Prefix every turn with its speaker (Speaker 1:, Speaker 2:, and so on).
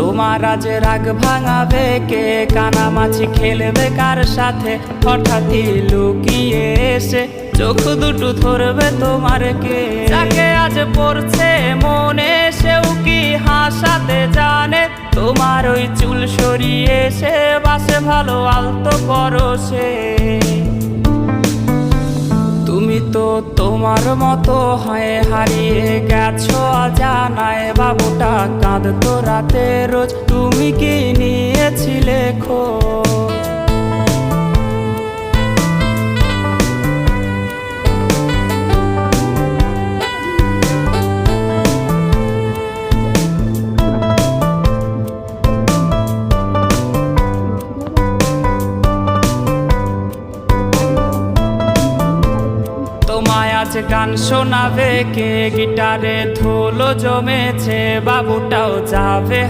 Speaker 1: তোমার আজ রাগ ভাঙাবে কে? কানামাছি খেলবে কার সাথে? হঠাৎই লুকিয়ে এসে চোখ দুটো ধরবে তোমার কে? যাকে আজ পড়ছে মনে সেও কি হাসাতে জানে? তোমার ওই চুল সরিয়ে সে বাসে ভালো আলতো পরশে। তুমি তো তোমার মতো হয়ে হারিয়ে গেছো অজানায়। বাবুটা কাঁদতো রাতে রোজ, তুমি কি নিয়েছিলে খোঁজ? তোমায় আজ গান শোনাবে কে? গিটারে ধুলো জমেছে, বাবুটাও যাবে।